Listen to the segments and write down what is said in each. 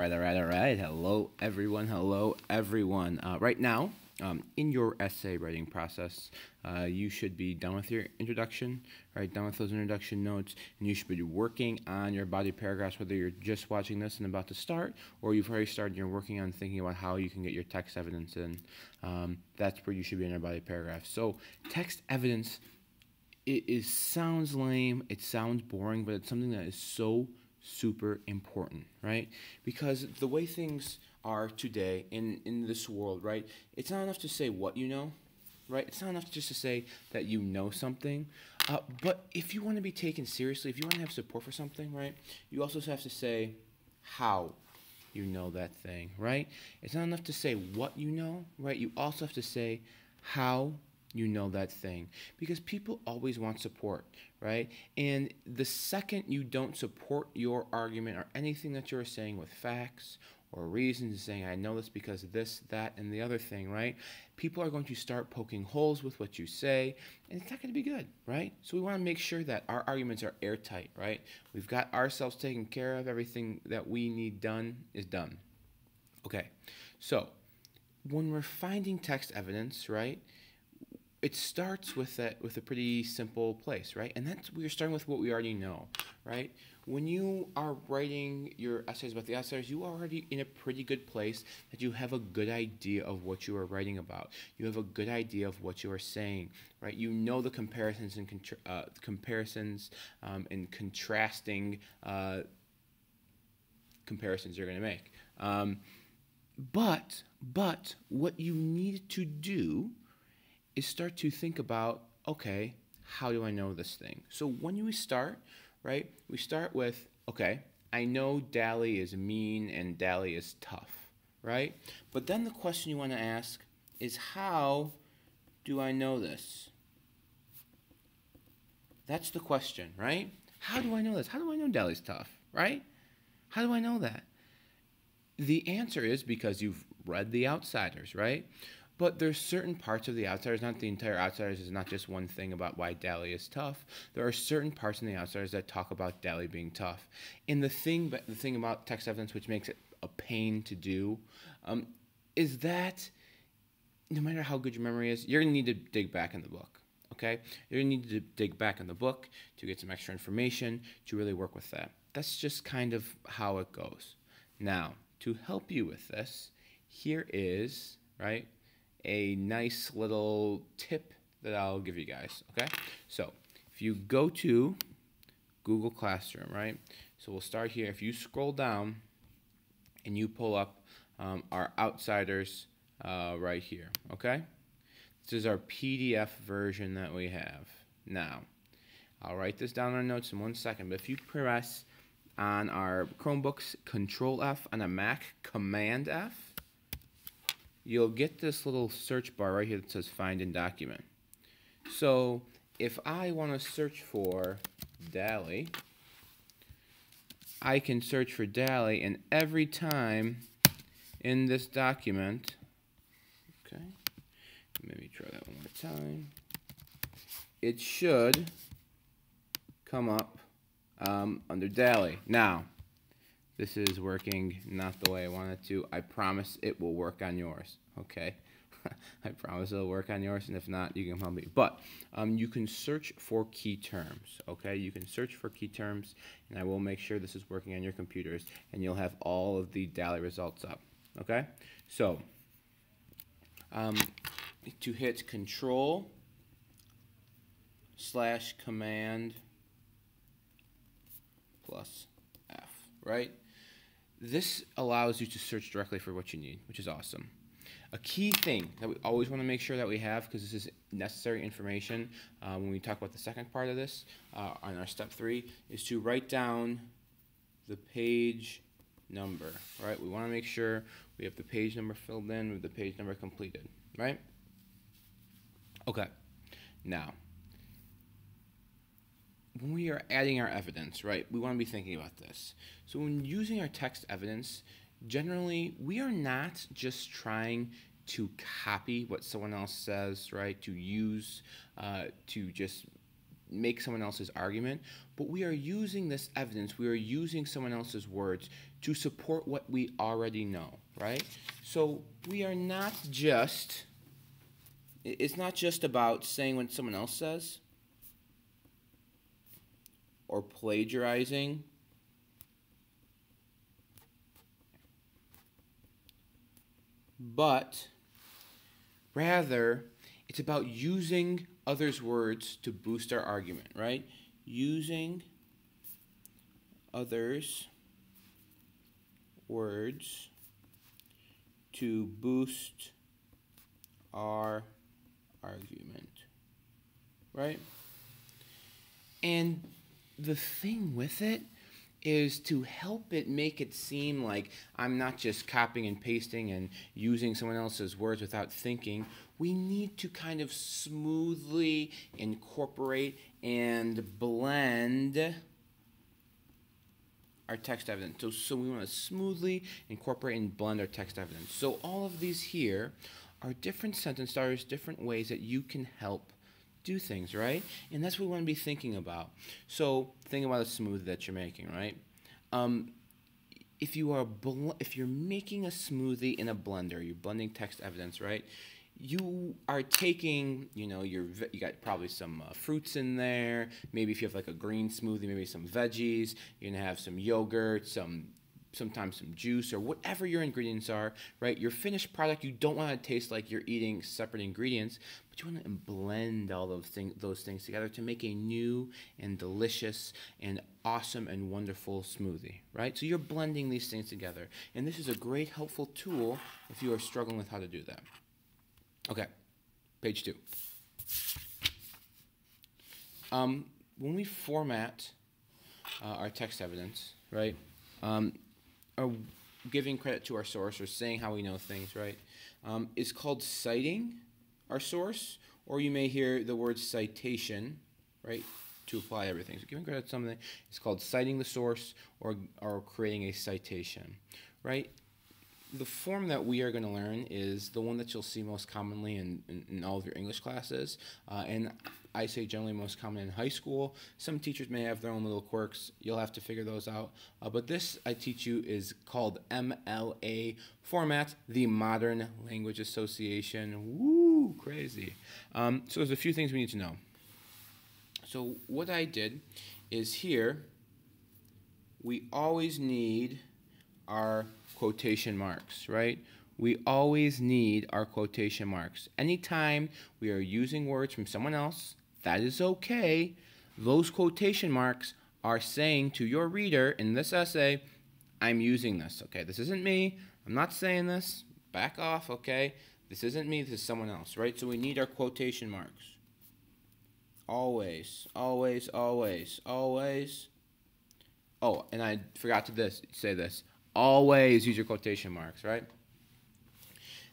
All right. Hello, everyone. Hello, everyone. Right now, in your essay writing process, you should be done with your introduction, right? Done with those introduction notes, and you should be working on your body paragraphs, whether you're just watching this and about to start, or you've already started and you're working on thinking about how you can get your text evidence in. That's where you should be in your body paragraph. So, text evidence sounds lame, it sounds boring, but it's something that is so super important, right? Because the way things are today in this world, right? It's not enough to say what you know, right? It's not enough just to say that you know something. But if you want to be taken seriously, if you want to have support for something, right? You also have to say how you know that thing, right? It's not enough to say what you know, right? You also have to say how you know that thing, because people always want support, right? And the second you don't support your argument or anything that you're saying with facts or reasons, saying I know this because of this, that, and the other thing, right? People are going to start poking holes with what you say, and it's not going to be good, right? So we want to make sure that our arguments are airtight, right? We've got ourselves taken care of. Everything that we need done is done. Okay, so when we're finding text evidence, right? It starts with a pretty simple place, right? And that's we're starting with what we already know, right? When you are writing your essays about the outsiders, you are already in a pretty good place that you have a good idea of what you are writing about. You have a good idea of what you are saying, right? You know the and contrasting comparisons you're going to make. But what you need to do is start to think about, okay, how do I know this thing? So when we start, right, we start with, okay, I know Dally is mean and Dally is tough, right? But then the question you want to ask is, how do I know this? That's the question, right? How do I know this? How do I know Dally's tough, right? How do I know that? The answer is because you've read The Outsiders, right? But there's certain parts of The Outsiders, not the entire Outsiders is not just one thing about why Dally is tough. There are certain parts in The Outsiders that talk about Dally being tough. And the thing about text evidence, which makes it a pain to do, is that no matter how good your memory is, you're going to need to dig back in the book. Okay? You're going to need to dig back in the book to get some extra information to really work with that. That's just kind of how it goes. Now, to help you with this, here is, right, a nice little tip that I'll give you guys, okay? So, if you go to Google Classroom, right? So we'll start here. If you scroll down and you pull up our Outsiders right here, okay? This is our PDF version that we have. Now, I'll write this down in our notes in 1 second, but if you press on our Chromebooks, Control F, on a Mac, Command F, you'll get this little search bar right here that says Find in Document. So if I want to search for Dally, I can search for Dally, and every time in this document, okay, maybe try that one more time, it should come up under Dally. Now, this is working not the way I want it to. I promise it will work on yours, okay? I promise it'll work on yours, and if not, you can help me. But you can search for key terms, okay? You can search for key terms, and I will make sure this is working on your computers, and you'll have all of the Dally results up, okay? So, to hit Control/Command plus F, right? This allows you to search directly for what you need, which is awesome. A key thing that we always want to make sure that we have, because this is necessary information when we talk about the second part of this on our step 3, is to write down the page number, right? We want to make sure we have the page number filled in with the page number completed, right? Okay, now, when we are adding our evidence, right, we want to be thinking about this. So when using our text evidence, generally, we are not just trying to copy what someone else says, right, to use, to just make someone else's argument, but we are using this evidence, we are using someone else's words to support what we already know, right? So we are not just, it's not just about saying what someone else says or plagiarizing. But rather, it's about using others' words to boost our argument, right? Using others' words to boost our argument, right? And the thing with it is to help it make it seem like I'm not just copying and pasting and using someone else's words without thinking. We need to kind of smoothly incorporate and blend our text evidence. So we want to smoothly incorporate and blend our text evidence. So all of these here are different sentence starters, different ways that you can help do things, right? And that's what we want to be thinking about. So think about a smoothie that you're making, right? If you're making a smoothie in a blender, you're blending text evidence, right? You are taking, you got probably some fruits in there. Maybe if you have like a green smoothie, maybe some veggies. You're gonna have some yogurt, sometimes some juice, or whatever your ingredients are, right? Your finished product, you don't want to taste like you're eating separate ingredients, but you want to blend all those things together to make a new and delicious and awesome and wonderful smoothie, right? So you're blending these things together, and this is a great helpful tool if you are struggling with how to do that. Okay, page 2. When we format our text evidence, right, or giving credit to our source or saying how we know things, right, is called citing our source, or you may hear the word citation, right, to apply everything. So giving credit to something is called citing the source or creating a citation, right? The form that we are going to learn is the one that you'll see most commonly in all of your English classes, and I say generally most common in high school. Some teachers may have their own little quirks. You'll have to figure those out. But this I teach you is called MLA format, the Modern Language Association. Woo, crazy. So there's a few things we need to know. So what I did is here, we always need our quotation marks, right? We always need our quotation marks. Anytime we are using words from someone else, that is okay. Those quotation marks are saying to your reader in this essay, I'm using this, okay? This isn't me. I'm not saying this. Back off, okay? This isn't me. This is someone else, right? So we need our quotation marks. Always, always, always, always. Oh, and I forgot to say this. Always use your quotation marks, right?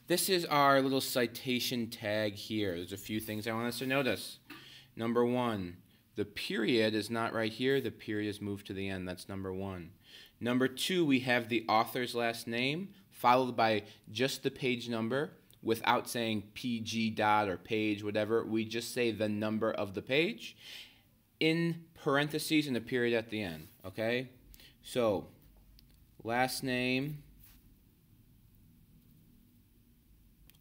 This is our little citation tag here. There's a few things I want us to notice. Number 1, the period is not right here. The period is moved to the end. That's number 1. Number 2, we have the author's last name followed by just the page number without saying PG dot or page, whatever. We just say the number of the page in parentheses and a period at the end, okay? So, last name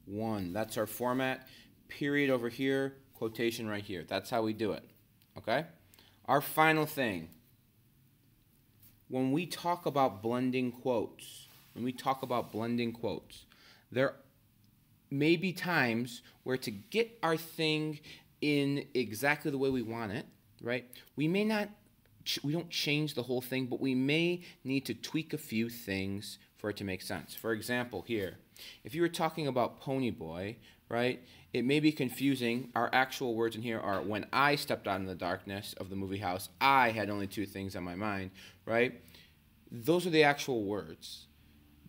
1. That's our format. Period over here, quotation right here. That's how we do it, okay? Our final thing, when we talk about blending quotes, there may be times where to get our thing in exactly the way we want it, right? We don't change the whole thing, but we may need to tweak a few things for it to make sense. For example, here, if you were talking about Pony Boy, right, it may be confusing. Our actual words in here are, when I stepped out in the darkness of the movie house, I had only 2 things on my mind, right? Those are the actual words.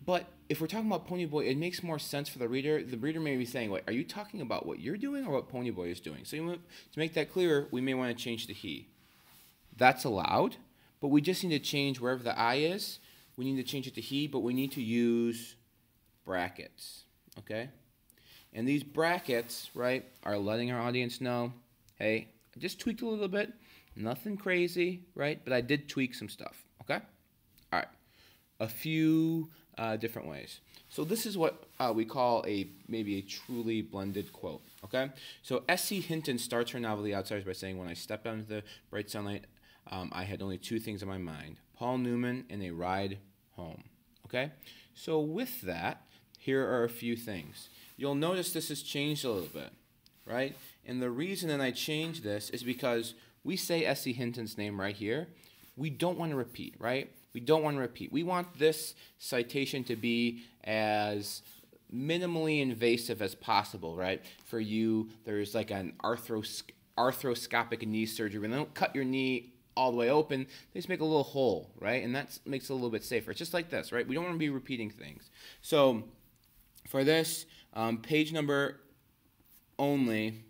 But if we're talking about Pony Boy, it makes more sense for the reader. The reader may be saying, wait, are you talking about what you're doing or what Pony Boy is doing? So to make that clearer, we may want to change the he. That's allowed, but we just need to change wherever the I is. We need to change it to he, but we need to use brackets, okay? And these brackets, right, are letting our audience know, hey, I just tweaked a little bit. Nothing crazy, right? But I did tweak some stuff, okay? All right. A few different ways. So this is what we call maybe a truly blended quote, okay? So S.C. Hinton starts her novel The Outsiders by saying, when I stepped out into the bright sunlight, I had only two things in my mind, Paul Newman and a ride home, okay? So with that, here are a few things. You'll notice this has changed a little bit, right? And the reason that I changed this is because we say S.C. Hinton's name right here. We don't want to repeat, right? We don't want to repeat. We want this citation to be as minimally invasive as possible, right? For you, there's like an arthroscopic knee surgery. When they don't cut your knee all the way open, they just make a little hole, right? And that makes it a little bit safer. It's just like this, right? We don't want to be repeating things. So for this, page number only,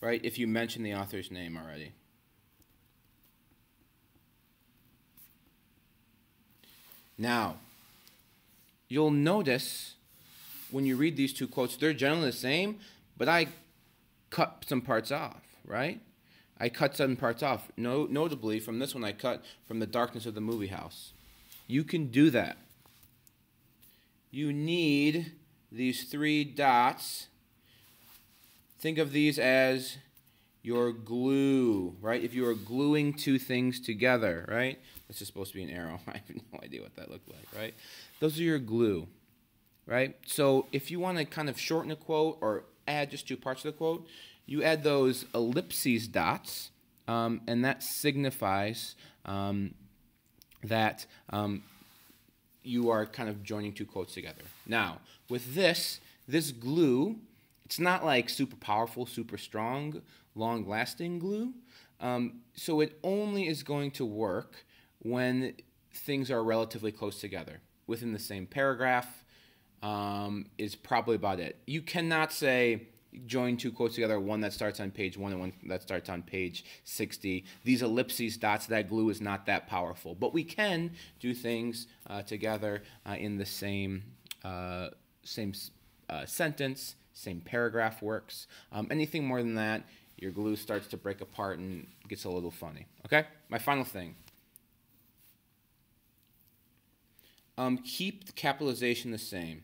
right, if you mention the author's name already. Now, you'll notice when you read these two quotes, they're generally the same, but I cut some parts off, right? I cut some parts off. Notably, from this one, I cut from The Darkness of the Movie House. You can do that. You need these three dots. Think of these as your glue, right? If you are gluing two things together, right? This is supposed to be an arrow. I have no idea what that looked like, right? Those are your glue, right? So if you want to kind of shorten a quote or add just two parts of the quote, you add those ellipses dots, and that signifies that you are kind of joining two quotes together. Now, with this glue, it's not like super powerful, super strong, long-lasting glue. So it only is going to work when things are relatively close together. Within the same paragraph is probably about it. You cannot say join two quotes together, one that starts on page 1 and one that starts on page 60. These ellipses dots, that glue is not that powerful. But we can do things together in the same sentence, same paragraph works. Anything more than that, your glue starts to break apart and gets a little funny. Okay? My final thing. Keep the capitalization the same.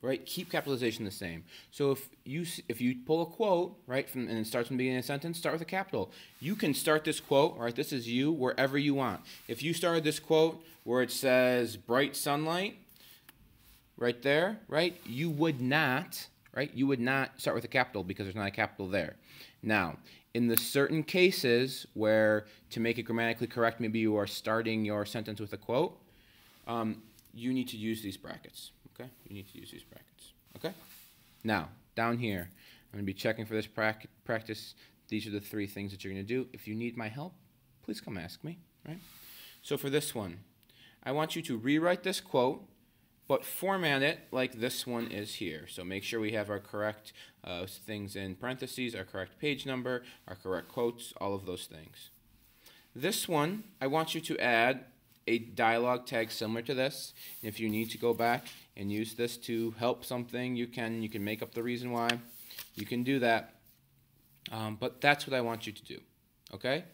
Right? Keep capitalization the same. So if you pull a quote, right, and it starts from the beginning of a sentence, start with a capital. You can start this quote, right, this is you, wherever you want. If you started this quote where it says bright sunlight, right there, right, you would not start with a capital because there's not a capital there. Now, in the certain cases where, to make it grammatically correct, maybe you are starting your sentence with a quote, you need to use these brackets. Okay, you need to use these brackets. Okay, now down here, I'm going to be checking for this practice. These are the three things that you're going to do. If you need my help, please come ask me. Right. So for this one, I want you to rewrite this quote, but format it like this one is here. So make sure we have our correct things in parentheses, our correct page number, our correct quotes, all of those things. This one, I want you to add a dialogue tag similar to this. And if you need to go back and use this to help something, you can make up the reason why. You can do that. But that's what I want you to do. Okay?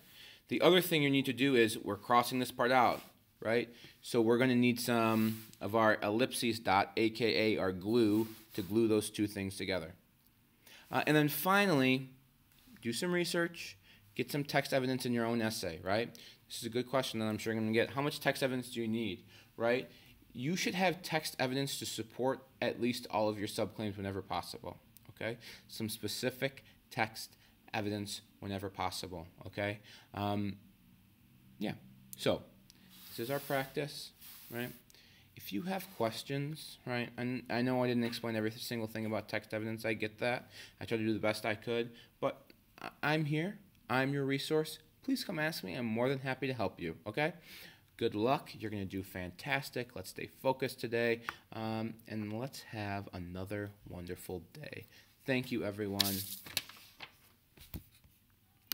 The other thing you need to do is we're crossing this part out, right? So we're going to need some of our ellipses dot, aka our glue, to glue those two things together. And then finally, do some research, get some text evidence in your own essay, right? This is a good question that I'm sure I'm going to get. How much text evidence do you need, right? You should have text evidence to support at least all of your subclaims whenever possible, okay? Some specific text evidence whenever possible, okay? Yeah, so this is our practice, right? If you have questions, right, and I know I didn't explain every single thing about text evidence. I get that. I tried to do the best I could, but I'm here. I'm your resource. Please come ask me. I'm more than happy to help you, okay? Good luck. You're going to do fantastic. Let's stay focused today, and let's have another wonderful day. Thank you, everyone.